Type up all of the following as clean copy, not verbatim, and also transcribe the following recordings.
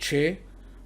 6,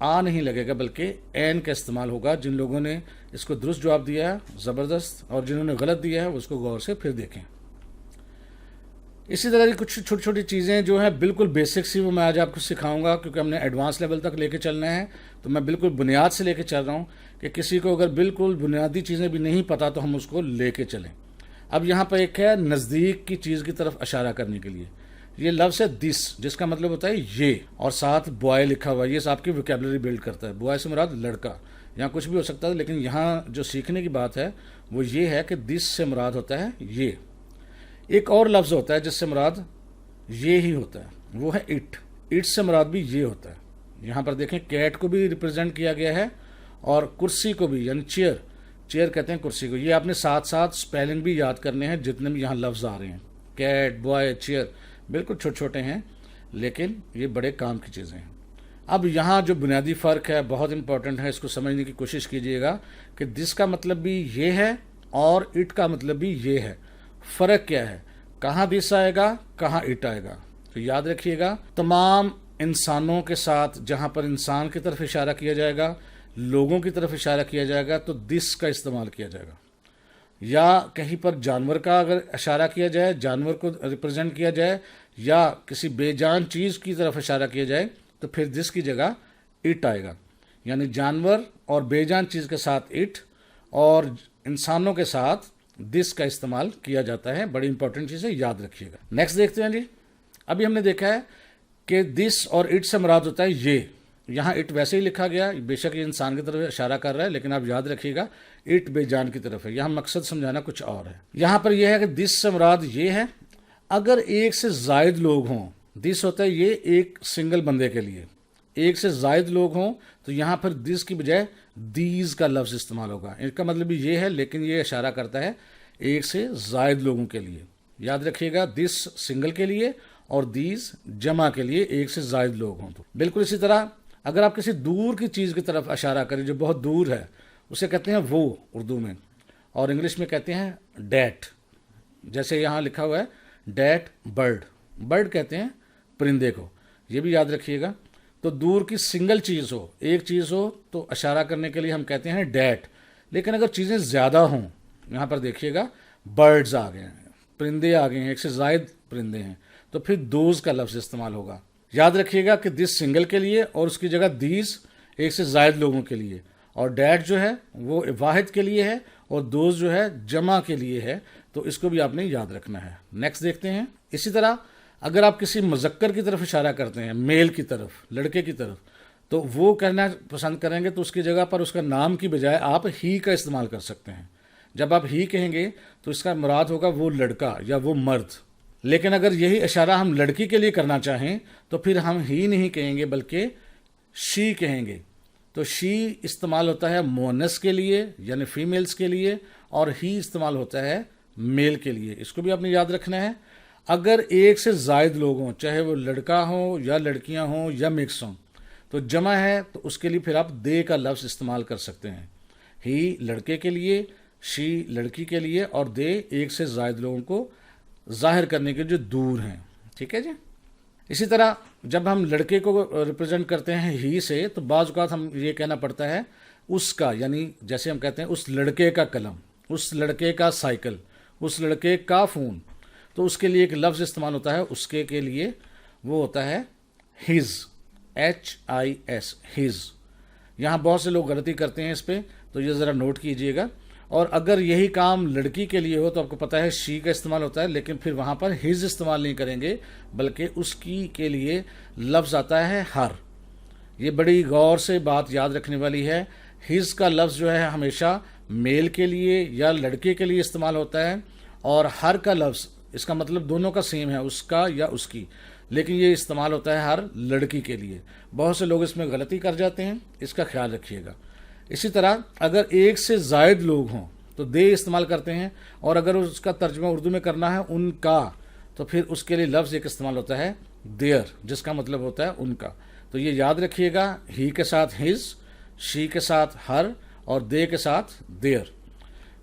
آ نہیں لگے گا بلکہ این کا استعمال ہوگا. جن لوگوں نے اس کو درست جواب دیا ہے زبردست، اور جنہوں نے غلط دیا ہے وہ اس کو غور سے پھر دیکھیں. اسی طرح کی کچھ چھوٹی چھوٹی چیزیں جو ہیں بالکل بیسک سی، وہ میں آج آپ کو سکھاؤں گا کیونکہ ہم نے ایڈوانس لیول تک لے کے چلنا ہے. تو میں بالکل بنیاد سے لے کے چل رہا ہوں کہ کسی کو اگر بالکل بنیادی چیزیں بھی نہیں پتہ تو ہم اس کو لے کے چلیں. اب یہاں پر ایک ہے نزدیک کی چیز کی طرف اشارہ کرنے کے لیے. یہ لفظ ہے دس، جس کا مطلب ہوتا ہے یہ، اور ساتھ بوائے لکھا ہوا ہے. یہ آپ کی ویکیبلری بلڈ کرتا ہے. بوائے سے مراد لڑکا، یہاں کچھ بھی ہو سکتا ہے، لیکن یہاں جو سیکھنے کی بات ہے وہ یہ ہے کہ دس سے مراد ہوتا ہے یہ. ایک اور لفظ ہوتا ہے جس سے مراد یہ ہی ہوتا ہے، وہ ہے اٹ. اٹ سے مراد بھی یہ ہوتا ہے. یہاں پر دیکھیں کیٹ کو بھی ریپرزینٹ کیا گیا ہے اور کرسی کو بھی، یعنی چیئر. چیئر کہتے ہیں کرسی کو. یہ آپ نے ساتھ ساتھ سپیلنگ بھی یاد کرنے ہیں جتنے بھی یہاں لفظ آ رہے ہیں. کیٹ، بوائے، چیئر بالکل چھوٹے چھوٹے ہیں لیکن یہ بڑے کام کی چیزیں ہیں. اب یہاں جو بنیادی فرق ہے بہت امپورٹنٹ ہے، اس کو سمجھنے کی کوشش کیجئے گا کہ دس کا مطلب بھی یہ ہے اور اٹ کا مطلب بھی یہ ہے. فرق کیا ہے؟ کہاں دس آئے گا، کہاں اٹ آئے گا. تو یاد رکھیے گا تمام انسانوں کے ساتھ جہاں پر انسان کی طرف اشارہ کیا جائے گا، لوگوں کی طرف اشارہ کیا جائے گا تو دس کا استعمال کیا جائے گا. یا کہیں پر جانور کا اگر اشارہ کیا جائے، جانور کو ریپرزینٹ کیا جائے، یا کسی بے جان چیز کی طرف اشارہ کیا جائے تو پھر دس کی جگہ اٹ آئے گا. یعنی جانور اور بے جان چیز کے ساتھ اٹ، اور انسانوں کے ساتھ دس کا استعمال کیا جاتا ہے. بڑی امپورٹنٹ چیز ہے، یاد رکھیے گا. نیکسٹ دیکھتے ہیں جی. ابھی ہم نے دیکھا ہے کہ دس اور اٹ سے مراد ہوتا ہے یہ. یہاں اٹ ویسے ہی لکھا گیا، بے شک یہ انسان کی طرف اشارہ کر رہا ہے لیکن آپ یاد رکھیے گا اٹ بے جان کی طرف ہے. یہاں مقصد سمجھانا کچھ اور ہے. یہاں پر یہ ہے کہ دس سے مراد یہ ہے. اگر ایک سے زائد لوگ ہوں، دس ہوتا ہے یہ ایک سنگل بندے کے لیے. ایک سے زائد لوگ ہوں تو یہاں پر دس کی بجائے دیز کا لفظ استعمال ہوگا. ان کا مطلب بھی یہ ہے لیکن یہ اشارہ کرتا ہے ایک سے زائد لوگوں کے لیے. یاد رکھیے گا دس سنگل کے لیے اور دیز جمع کے لیے، ایک سے زائد لوگ ہوں تو. بالکل اسی طرح اگر آپ کسی دور کی چیز کی طرف اشارہ کریں جو بہت دور ہے، اسے کہتے ہیں وہ اردو میں، اور انگلش میں کہتے ہیں ڈیٹ. جیسے یہاں لکھا ہوا ہے ڈیٹ برڈ. برڈ کہتے ہیں پرندے کو. یہ بھی یاد رکھیے گا. تو دور کی سنگل چیز ہو، ایک چیز ہو تو اشارہ کرنے کے لیے ہم کہتے ہیں ڈیٹ. لیکن اگر چیزیں زیادہ ہوں، یہاں پر دیکھیے گا برڈز آ گئے ہیں، پرندے آ گئے ہیں، ایک سے زائد پرندے ہیں، تو پھر دوز کا لفظ استعمال ہوگا. یاد رکھیے گا کہ دس سنگل کے لیے اور اس کی جگہ دیز ایک سے زائد لوگوں کے لیے، اور ڈیٹ جو ہے وہ واحد کے لیے ہے اور دوز جو ہے جمع کے لیے ہے. تو اس کو بھی آپ نے یاد رکھنا ہے. نیکسٹ دیکھتے ہیں. اسی طرح اگر آپ کسی مذکر کی طرف اشارہ کرتے ہیں، میل کی طرف، لڑکے کی طرف، تو وہ کہنا پسند کریں گے تو اس کی جگہ پر اس کا نام کی بجائے آپ ہی کا استعمال کر سکتے ہیں. جب آپ ہی کہیں گے تو اس کا مراد ہوگا وہ لڑکا یا وہ مرد. لیکن اگر یہی اشارہ ہم لڑکی کے لیے کرنا چاہیں تو پھر ہم ہی نہیں کہیں گے بلکہ شی کہیں گے. تو شی استعمال ہوتا ہے مؤنث کے لیے یعنی فیمیلز کے لیے، اور ہی استعمال ہوتا ہے میل کے لیے. اس کو بھی آپ نے یاد رکھنا ہے. اگر ایک سے زائد لوگ ہوں، چاہے وہ لڑکا ہوں یا لڑکیاں ہوں یا مکس ہوں، تو جمع ہے تو اس کے لیے پھر آپ دے کا لفظ استعمال کر سکتے ہیں. ہی لڑکے کے لیے، شی لڑکی کے لیے، اور دے ایک سے زائد لوگوں کو ظاہر کرنے کے جو دور ہیں. ٹھیک ہے جی. اسی طرح جب ہم لڑکے کو ریپرزینٹ کرتے ہیں ہی سے تو بعض اوقات ہم یہ کہنا پڑتا ہے اس کا، یعنی جیسے ہم کہتے ہیں اس لڑکے کا قلم، اس لڑکے کا سائیکل، اس لڑکے کا فون. تو اس کے لیے ایک لفظ استعمال ہوتا ہے اس کے لیے، وہ ہوتا ہے ہز. HIS his. یہاں بہت سے لوگ غلطی کرتے ہیں اس پہ، تو یہ ذرا نوٹ کیجئے گا. اور اگر یہی کام لڑکی کے لیے ہو تو آپ کو پتا ہے شی کا استعمال ہوتا ہے، لیکن پھر وہاں پر ہز استعمال نہیں کریں گے بلکہ اس کی کے لیے لفظ آتا ہے ہر. یہ بڑی غور سے بات یاد رکھنے والی ہے. ہز کا لفظ جو ہے ہمیشہ میل کے لیے یا لڑکے کے لیے استعمال ہوتا ہے، اور ہر کا لفظ اس کا مطلب دونوں کا سیم ہے، اس کا یا اس کی، لیکن یہ استعمال ہوتا ہے ہر لڑکی کے لیے. بہت سے لوگ اس میں غلطی کر جاتے ہیں، اس کا خیال رکھیے گا. اسی طرح اگر ایک سے زائد لوگ ہوں تو دے استعمال کرتے ہیں، اور اگر اس کا ترجمہ اردو میں کرنا ہے ان کا، تو پھر اس کے لیے لفظ ایک استعمال ہوتا ہے دیئر، جس کا مطلب ہوتا ہے ان کا. تو یہ یاد رکھیے گا، ہی کے ساتھ ہز، شی کے ساتھ ہر، اور دے کے ساتھ دیئر.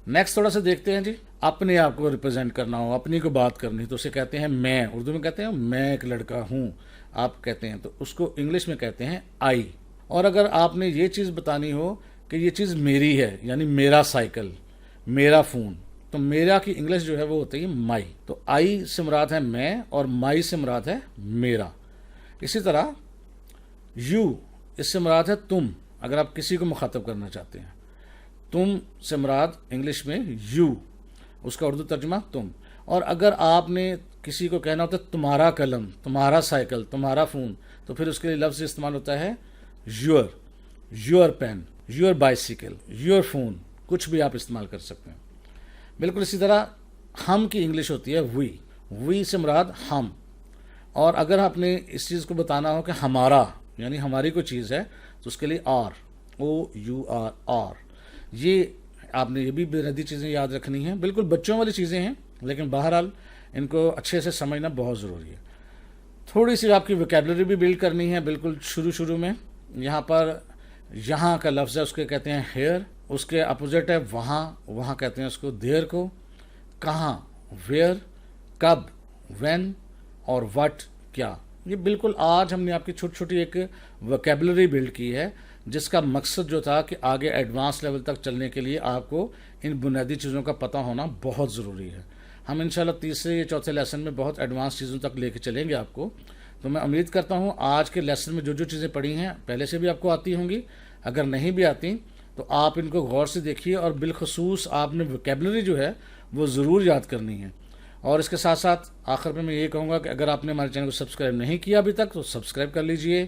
نیکسٹ تھوڑا سا دیکھتے ہیں جی. اپنے آپ کو ریپرزینٹ کرنا ہو، اپنی کو بات کرنی تو اسے کہتے ہیں میں. اردو میں کہتے ہیں میں ایک لڑکا ہوں، آپ کہتے ہیں تو اس کو انگلش میں کہتے ہیں آئی. اور اگر آپ نے یہ چیز بتانی ہو کہ یہ چیز میری ہے، یعنی میرا سائیکل، میرا فون، تو میرا کی انگلش جو ہے وہ ہوتی ہے مائی. تو آئی سے مراد ہے میں اور مائی سے مراد ہے میرا. اسی طرح یو، اس سے مراد ہے تم، اگر آپ کسی کو مخاطب کرنا چاہتے ہیں. تم سے مراد انگلش میں یو، اس کا اردو ترجمہ تم. اور اگر آپ نے کسی کو کہنا ہوتا ہے تمہارا قلم، تمہارا سائیکل، تمہارا فون، تو پھر اس کے لیے لفظ استعمال ہوتا ہے your, your pen, your bicycle, your phone, کچھ بھی آپ استعمال کر سکتے ہیں. بالکل اسی طرح ہم کی انگلش ہوتی ہے وی، وی سے مراد ہم. اور اگر آپ نے اس چیز کو بتانا ہو کہ ہمارا، یعنی ہماری کوئی چیز ہے، تو اس کے لیے R, O U R, R. یہ آپ نے یہ بھی بنیادی چیزیں یاد رکھنی ہیں. بالکل بچوں والی چیزیں ہیں، لیکن بہرحال ان کو اچھے سے سمجھنا بہت ضروری ہے. تھوڑی سی آپ کی ویکیبلری بھی بلڈ کرنی ہے. بالکل شروع میں یہاں پر یہاں کا لفظ ہے، اس کے کہتے ہیں ہیئر. اس کے اپوزٹ ہے وہاں، وہاں کہتے ہیں اس کو دیر کو. کہاں، ویئر. کب، وین. اور وٹ، کیا. یہ بالکل آج ہم نے آپ کی چھوٹی چھوٹی ایک ویکیبلری بلڈ کی ہے، جس کا مقصد جو تھا کہ آگے ایڈوانس لیول تک چلنے کے لیے آپ کو ان بنیادی چیزوں کا پتہ ہونا بہت ضروری ہے. ہم انشاءاللہ تیسرے یا چوتھے لیسن میں بہت ایڈوانس چیزوں تک لے کے چلیں گے آپ کو. تو میں امید کرتا ہوں آج کے لیسن میں جو چیزیں پڑھی ہیں پہلے سے بھی آپ کو آتی ہوں گی. اگر نہیں بھی آتی تو آپ ان کو غور سے دیکھیے، اور بالخصوص آپ نے ویکیبلری جو ہے وہ ضرور یاد کرنی ہے. اور اس کے ساتھ ساتھ آخر میں یہ کہوں گا کہ اگر آپ نے ہمارے چینل کو سبسکرائب نہیں کیا ابھی تک تو سبسکرائب کر لیجئے.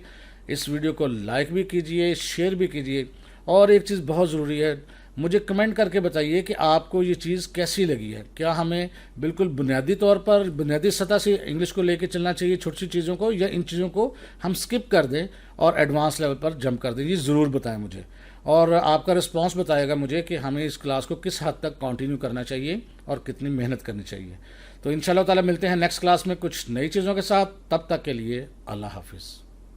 اس ویڈیو کو لائک بھی کیجئے، شیئر بھی کیجئے. اور ایک چیز بہت ضروری ہے، مجھے کمنٹ کر کے بتائیے کہ آپ کو یہ چیز کیسی لگی ہے. کیا ہمیں بالکل بنیادی طور پر بنیادی سطح سے انگلش کو لے کے چلنا چاہیے چھوٹی سی چیزوں کو، یا ان چیزوں کو ہم سکپ کر دیں اور ایڈوانس لیول پر جمپ کر دیں؟ یہ ضرور بتائیں مجھے، اور آپ کا رسپانس بتائے گا مجھے کہ ہمیں اس کلاس کو کس حد تک کنٹینیو کرنا چاہیے اور کتنی محنت کرنی چاہیے. تو انشاءاللہ تعالی ملتے ہیں نیکسٹ کلاس میں کچھ نئی چیزوں کے ساتھ. تب تک کے لیے اللہ حافظ.